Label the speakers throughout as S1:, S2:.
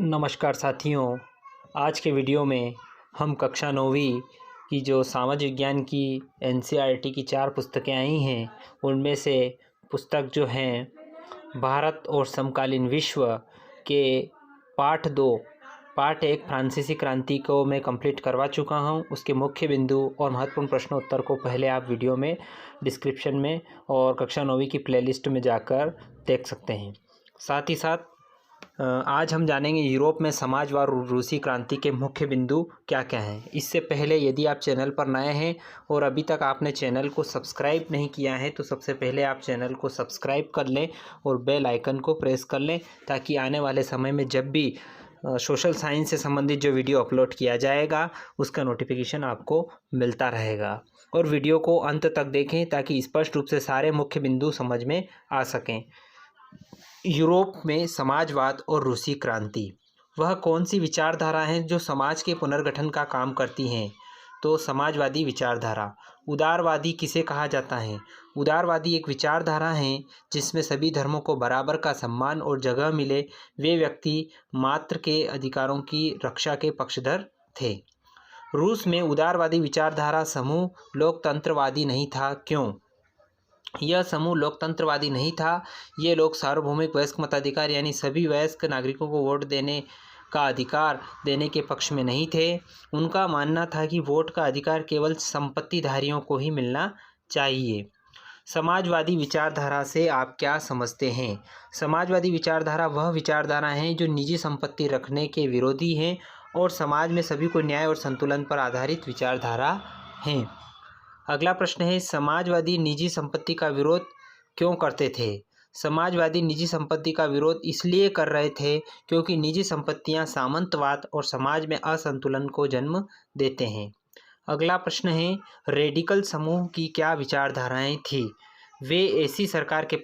S1: नमस्कार साथियों। आज के वीडियो में हम कक्षा 9वीं की जो सामाजिक विज्ञान की एनसीईआरटी की 4 पुस्तकें आई हैं उनमें से पुस्तक जो हैं भारत और समकालीन विश्व के पाठ 1 फ्रांसीसी क्रांति को मैं कंप्लीट करवा चुका हूं। उसके मुख्य बिंदु और महत्वपूर्ण प्रश्नोत्तर को पहले आप वीडियो में डिस्क्रिप्शन में और कक्षा 9वीं की प्लेलिस्ट में जाकर देख सकते हैं। साथ ही साथ आज हम जानेंगे यूरोप में समाजवाद और रूसी क्रांति के मुख्य बिंदु क्या क्या हैं। इससे पहले यदि आप चैनल पर नए हैं और अभी तक आपने चैनल को सब्सक्राइब नहीं किया है तो सबसे पहले आप चैनल को सब्सक्राइब कर लें और बेल आइकन को प्रेस कर लें ताकि आने वाले समय में जब भी सोशल साइंस से संबंधित जो वीडियो अपलोड किया जाएगा उसका नोटिफिकेशन आपको मिलता रहेगा। और वीडियो को अंत तक देखें ताकि स्पष्ट रूप से सारे मुख्य बिंदु समझ में आ सकें। यूरोप में समाजवाद और रूसी क्रांति वह कौन सी विचारधारा हैं जो समाज के पुनर्गठन का काम करती हैं? तो समाजवादी विचारधारा। उदारवादी किसे कहा जाता है? उदारवादी एक विचारधारा है जिसमें सभी धर्मों को बराबर का सम्मान और जगह मिले। वे व्यक्ति मात्र के अधिकारों की रक्षा के पक्षधर थे। रूस में उदारवादी विचारधारा समूह लोकतंत्रवादी नहीं था। क्यों? यह समूह लोकतंत्रवादी नहीं था। ये लोग सार्वभौमिक वयस्क मताधिकार यानी सभी वयस्क नागरिकों को वोट देने का अधिकार देने के पक्ष में नहीं थे। उनका मानना था कि वोट का अधिकार केवल संपत्तिधारियों को ही मिलना चाहिए। समाजवादी विचारधारा से आप क्या समझते हैं? समाजवादी विचारधारा वह विचारधारा है जो निजी संपत्ति रखने के विरोधी हैं और समाज में सभी को न्याय और संतुलन पर आधारित विचारधारा हैं। अगला प्रश्न है, समाजवादी निजी संपत्ति का विरोध क्यों करते थे? समाजवादी निजी संपत्ति का विरोध इसलिए कर रहे थे क्योंकि निजी संपत्तियां सामंतवाद और समाज में असंतुलन को जन्म देते हैं। अगला प्रश्न है, रेडिकल समूह की क्या विचारधाराएं थी? वे ऐसी सरकार के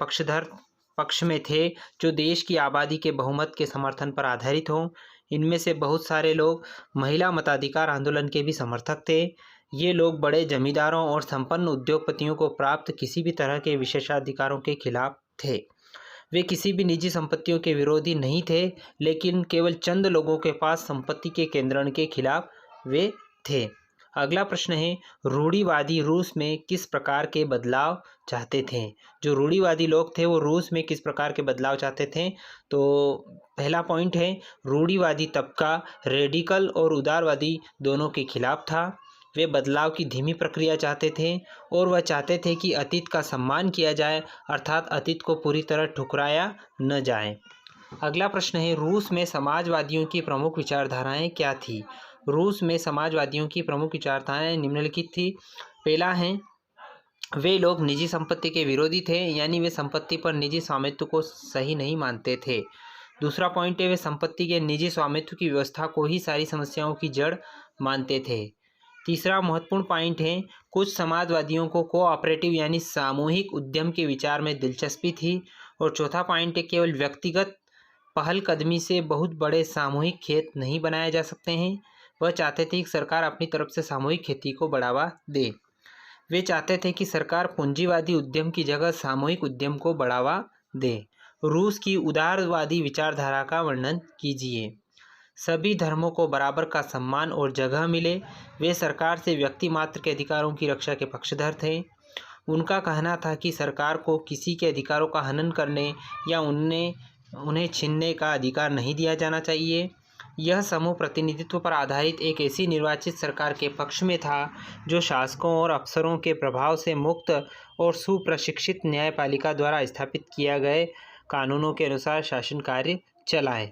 S1: पक्ष में थे जो देश की आबादी के बहुमत के समर्थन पर आधारित हों। इनमें से बहुत सारे लोग महिला मताधिकार आंदोलन के भी समर्थक थे। ये लोग बड़े जमींदारों और संपन्न उद्योगपतियों को प्राप्त किसी भी तरह के विशेषाधिकारों के खिलाफ थे। वे किसी भी निजी संपत्तियों के विरोधी नहीं थे, लेकिन केवल चंद लोगों के पास संपत्ति के केंद्रण के खिलाफ वे थे। अगला प्रश्न है, रूढ़िवादी रूस में किस प्रकार के बदलाव चाहते थे? जो रूढ़िवादी लोग थे वो रूस में किस प्रकार के बदलाव चाहते थे? तो पहला पॉइंट है, रूढ़िवादी तबका रेडिकल और उदारवादी दोनों के खिलाफ था। वे बदलाव की धीमी प्रक्रिया चाहते थे और वह चाहते थे कि अतीत का सम्मान किया जाए, अर्थात अतीत को पूरी तरह ठुकराया न जाए। अगला प्रश्न है, रूस में समाजवादियों की प्रमुख विचारधाराएं क्या थी? रूस में समाजवादियों की प्रमुख विचारधाराएं निम्नलिखित थी। पहला है, वे लोग निजी संपत्ति के विरोधी थे, यानी वे संपत्ति पर निजी स्वामित्व को सही नहीं मानते थे। दूसरा पॉइंट है, वे संपत्ति के निजी स्वामित्व की व्यवस्था को ही सारी समस्याओं की जड़ मानते थे। तीसरा महत्वपूर्ण पॉइंट है, कुछ समाजवादियों को कोऑपरेटिव यानी सामूहिक उद्यम के विचार में दिलचस्पी थी। और चौथा पॉइंट है, केवल व्यक्तिगत पहलकदमी से बहुत बड़े सामूहिक खेत नहीं बनाए जा सकते हैं। वह चाहते थे कि सरकार अपनी तरफ से सामूहिक खेती को बढ़ावा दे। वे चाहते थे कि सरकार पूंजीवादी उद्यम की जगह सामूहिक उद्यम को बढ़ावा दे। रूस की उदारवादी विचारधारा का वर्णन कीजिए। सभी धर्मों को बराबर का सम्मान और जगह मिले। वे सरकार से व्यक्ति मात्र के अधिकारों की रक्षा के पक्षधर थे। उनका कहना था कि सरकार को किसी के अधिकारों का हनन करने या उन्हें छीनने का अधिकार नहीं दिया जाना चाहिए। यह समूह प्रतिनिधित्व पर आधारित एक ऐसी निर्वाचित सरकार के पक्ष में था जो शासकों और अफसरों के प्रभाव से मुक्त और सुप्रशिक्षित न्यायपालिका द्वारा स्थापित किए गए कानूनों के अनुसार शासन कार्य चलाए।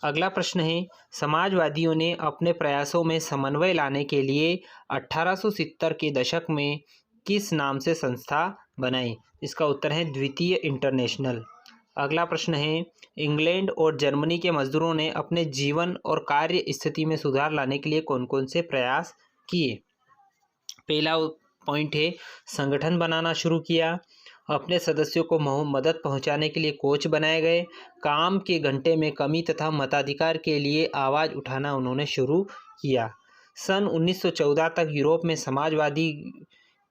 S1: अगला प्रश्न है, समाजवादियों ने अपने प्रयासों में समन्वय लाने के लिए 1870 के दशक में किस नाम से संस्था बनाई? इसका उत्तर है द्वितीय इंटरनेशनल। अगला प्रश्न है, इंग्लैंड और जर्मनी के मजदूरों ने अपने जीवन और कार्य स्थिति में सुधार लाने के लिए कौन कौन से प्रयास किए? पहला पॉइंट है, संगठन बनाना शुरू किया। अपने सदस्यों को मदद पहुंचाने के लिए कोच बनाए गए। काम के घंटे में कमी तथा मताधिकार के लिए आवाज़ उठाना उन्होंने शुरू किया। सन 1914 तक यूरोप में समाजवादी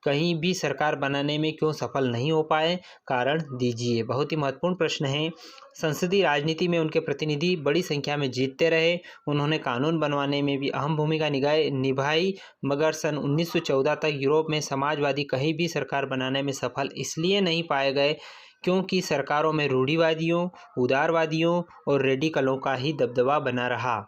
S1: कहीं भी सरकार बनाने में क्यों सफल नहीं हो पाए, कारण दीजिए। बहुत ही महत्वपूर्ण प्रश्न है। संसदीय राजनीति में उनके प्रतिनिधि बड़ी संख्या में जीतते रहे। उन्होंने कानून बनवाने में भी अहम भूमिका निभाई, मगर सन 1914 तक यूरोप में समाजवादी कहीं भी सरकार बनाने में सफल इसलिए नहीं पाए गए क्योंकि सरकारों में रूढ़िवादियों, उदारवादियों और रेडिकलों का ही दबदबा बना रहा।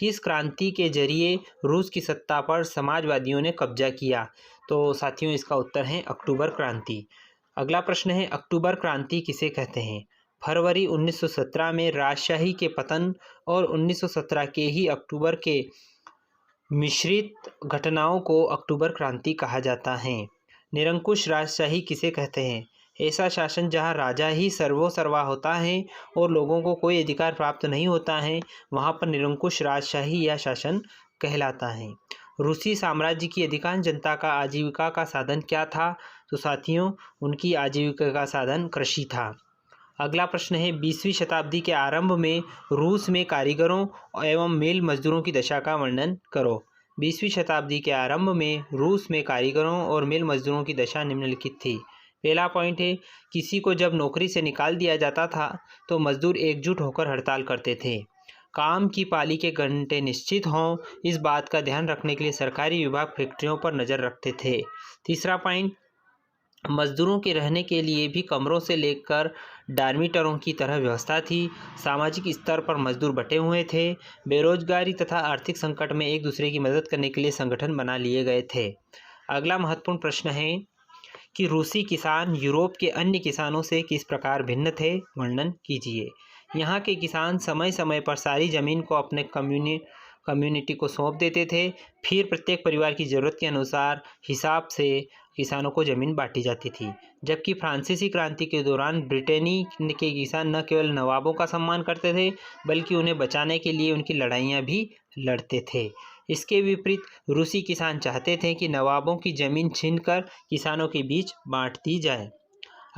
S1: किस क्रांति के जरिए रूस की सत्ता पर समाजवादियों ने कब्जा किया? तो साथियों, इसका उत्तर है अक्टूबर क्रांति। अगला प्रश्न है, अक्टूबर क्रांति किसे कहते हैं? फरवरी 1917 में राजशाही के पतन और 1917 के ही अक्टूबर के मिश्रित घटनाओं को अक्टूबर क्रांति कहा जाता है। निरंकुश राजशाही किसे कहते हैं? ऐसा शासन जहां राजा ही सर्वोसर्वा होता है और लोगों को कोई अधिकार प्राप्त नहीं होता है, वहां पर निरंकुश राजशाही या शासन कहलाता है। रूसी साम्राज्य की अधिकांश जनता का आजीविका का साधन क्या था? तो साथियों, उनकी आजीविका का साधन कृषि था। अगला प्रश्न है, 20वीं शताब्दी के आरंभ में रूस में कारीगरों एवं मिल मजदूरों की दशा का वर्णन करो। 20वीं शताब्दी के आरंभ में रूस में कारीगरों और मिल मजदूरों की दशा निम्नलिखित थी। पहला पॉइंट है, किसी को जब नौकरी से निकाल दिया जाता था तो मजदूर एकजुट होकर हड़ताल करते थे। काम की पाली के घंटे निश्चित हों, इस बात का ध्यान रखने के लिए सरकारी विभाग फैक्ट्रियों पर नज़र रखते थे। तीसरा पॉइंट, मजदूरों के रहने के लिए भी कमरों से लेकर डार्मिटरों की तरह व्यवस्था थी। सामाजिक स्तर पर मजदूर बटे हुए थे। बेरोजगारी तथा आर्थिक संकट में एक दूसरे की मदद करने के लिए संगठन बना लिए गए थे। अगला महत्वपूर्ण प्रश्न है कि रूसी किसान यूरोप के अन्य किसानों से किस प्रकार भिन्न थे, वर्णन कीजिए। यहाँ के किसान समय समय पर सारी ज़मीन को अपने कम्युनिटी को सौंप देते थे। फिर प्रत्येक परिवार की ज़रूरत के अनुसार हिसाब से किसानों को ज़मीन बांटी जाती थी। जबकि फ्रांसीसी क्रांति के दौरान ब्रिटेनी के किसान न केवल नवाबों का सम्मान करते थे, बल्कि उन्हें बचाने के लिए उनकी लड़ाइयाँ भी लड़ते थे। इसके विपरीत रूसी किसान चाहते थे कि नवाबों की ज़मीन छीनकर किसानों के बीच बांट दी जाए।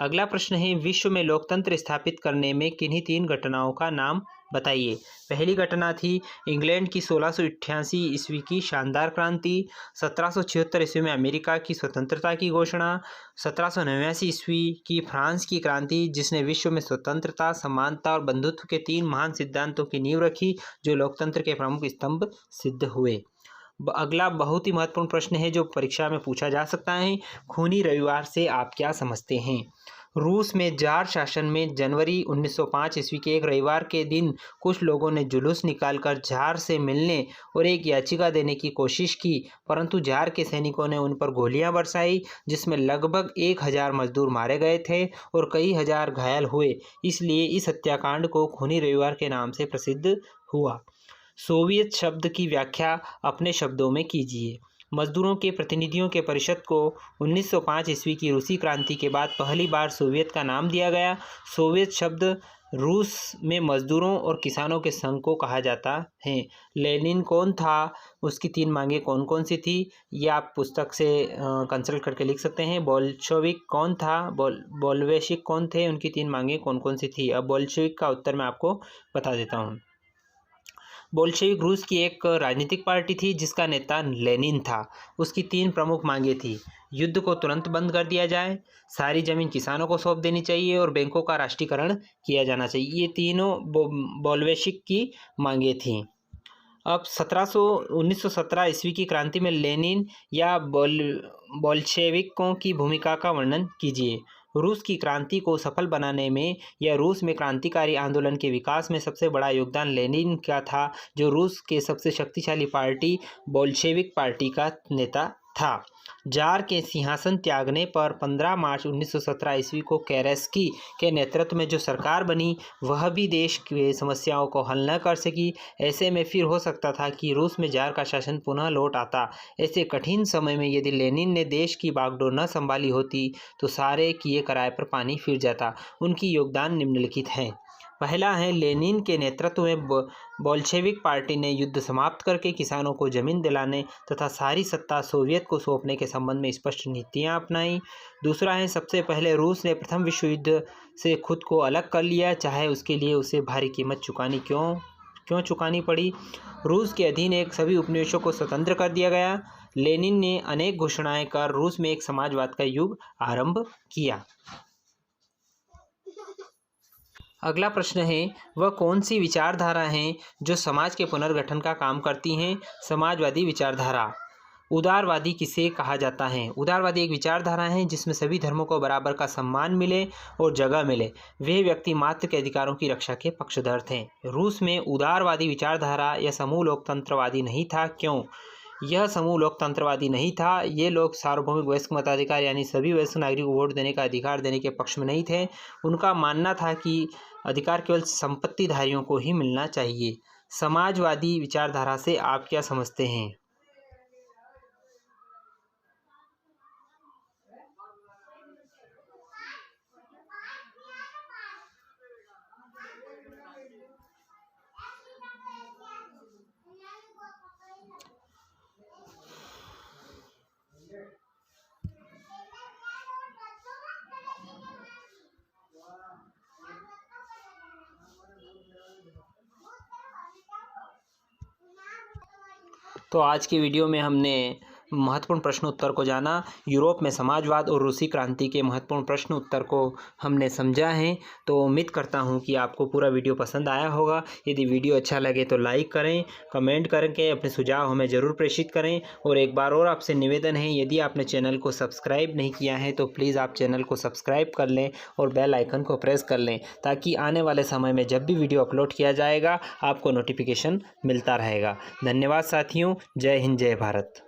S1: अगला प्रश्न है, विश्व में लोकतंत्र स्थापित करने में किन्हीं 3 घटनाओं का नाम बताइए। पहली घटना थी इंग्लैंड की 1688 ईस्वी की शानदार क्रांति। 1776 ईस्वी में अमेरिका की स्वतंत्रता की घोषणा। 1789 ईस्वी की फ्रांस की क्रांति, जिसने विश्व में स्वतंत्रता, समानता और बंधुत्व के 3 महान सिद्धांतों की नींव रखी, जो लोकतंत्र के प्रमुख स्तंभ सिद्ध हुए। अगला बहुत ही महत्वपूर्ण प्रश्न है जो परीक्षा में पूछा जा सकता है, खूनी रविवार से आप क्या समझते हैं? रूस में जार शासन में जनवरी 1905 ईस्वी के एक रविवार के दिन कुछ लोगों ने जुलूस निकालकर जार से मिलने और एक याचिका देने की कोशिश की, परंतु जार के सैनिकों ने उन पर गोलियां बरसाई, जिसमें लगभग 1000 मजदूर मारे गए थे और कई हजार घायल हुए। इसलिए इस हत्याकांड को खूनी रविवार के नाम से प्रसिद्ध हुआ। सोवियत शब्द की व्याख्या अपने शब्दों में कीजिए। मजदूरों के प्रतिनिधियों के परिषद को 1905 ईस्वी की रूसी क्रांति के बाद पहली बार सोवियत का नाम दिया गया। सोवियत शब्द रूस में मजदूरों और किसानों के संघ को कहा जाता है। लेनिन कौन था? उसकी 3 मांगें कौन कौन सी थी? ये आप पुस्तक से कंसल्ट करके लिख सकते हैं। बोल्शेविक कौन था? बोल्शेविक कौन थे? उनकी 3 मांगें कौन कौन सी थी? अब बोल्शेविक का उत्तर मैं आपको बता देता हूँ। बोल्शेविक रूस की एक राजनीतिक पार्टी थी जिसका नेता लेनिन था। उसकी 3 प्रमुख मांगें थी। युद्ध को तुरंत बंद कर दिया जाए, सारी ज़मीन किसानों को सौंप देनी चाहिए और बैंकों का राष्ट्रीयकरण किया जाना चाहिए। ये तीनों बोल्शेविक की मांगें थीं। अब 1917 ईस्वी की क्रांति में लेनिन या बोल्शेविकों की भूमिका का वर्णन कीजिए। रूस की क्रांति को सफल बनाने में या रूस में क्रांतिकारी आंदोलन के विकास में सबसे बड़ा योगदान लेनिन का था, जो रूस के सबसे शक्तिशाली पार्टी बोल्शेविक पार्टी का नेता था। जार के सिंहासन त्यागने पर 15 मार्च 1917 ईस्वी को केरेस्की के नेतृत्व में जो सरकार बनी, वह भी देश की समस्याओं को हल न कर सकी। ऐसे में फिर हो सकता था कि रूस में जार का शासन पुनः लौट आता। ऐसे कठिन समय में यदि लेनिन ने देश की बागडोर न संभाली होती तो सारे किए कराए पर पानी फिर जाता। उनकी योगदान निम्नलिखित हैं। पहला है, लेनिन के नेतृत्व में बोल्शेविक पार्टी ने युद्ध समाप्त करके किसानों को जमीन दिलाने तथा सारी सत्ता सोवियत को सौंपने के संबंध में स्पष्ट नीतियां अपनाई। दूसरा है, सबसे पहले रूस ने प्रथम विश्व युद्ध से खुद को अलग कर लिया, चाहे उसके लिए उसे भारी कीमत चुकानी क्यों क्यों चुकानी पड़ी? रूस के अधीन एक सभी उपनिवेशों को स्वतंत्र कर दिया गया। लेनिन ने अनेक घोषणाएं कर रूस में एक समाजवाद का युग आरंभ किया। अगला प्रश्न है, वह कौन सी विचारधारा हैं जो समाज के पुनर्गठन का काम करती हैं? समाजवादी विचारधारा। उदारवादी किसे कहा जाता है? उदारवादी एक विचारधारा है जिसमें सभी धर्मों को बराबर का सम्मान मिले और जगह मिले। वे व्यक्ति मात्र के अधिकारों की रक्षा के पक्षधर थे। रूस में उदारवादी विचारधारा या समूह लोकतंत्रवादी नहीं था। क्यों? यह समूह लोकतंत्रवादी नहीं था। ये लोग सार्वभौमिक वयस्क मताधिकार यानी सभी वयस्क नागरिक को वोट देने का अधिकार देने के पक्ष में नहीं थे। उनका मानना था कि अधिकार केवल संपत्तिधारियों को ही मिलना चाहिए। समाजवादी विचारधारा से आप क्या समझते हैं? तो आज की वीडियो में हमने महत्वपूर्ण प्रश्न उत्तर को जाना। यूरोप में समाजवाद और रूसी क्रांति के महत्वपूर्ण प्रश्न उत्तर को हमने समझा है। तो उम्मीद करता हूं कि आपको पूरा वीडियो पसंद आया होगा। यदि वीडियो अच्छा लगे तो लाइक करें, कमेंट करके अपने सुझाव हमें ज़रूर प्रेषित करें। और एक बार और आपसे निवेदन है, यदि आपने चैनल को सब्सक्राइब नहीं किया है तो प्लीज़ आप चैनल को सब्सक्राइब कर लें और बेल आइकन को प्रेस कर लें, ताकि आने वाले समय में जब भी वीडियो अपलोड किया जाएगा आपको नोटिफिकेशन मिलता रहेगा। धन्यवाद साथियों। जय हिंद, जय भारत।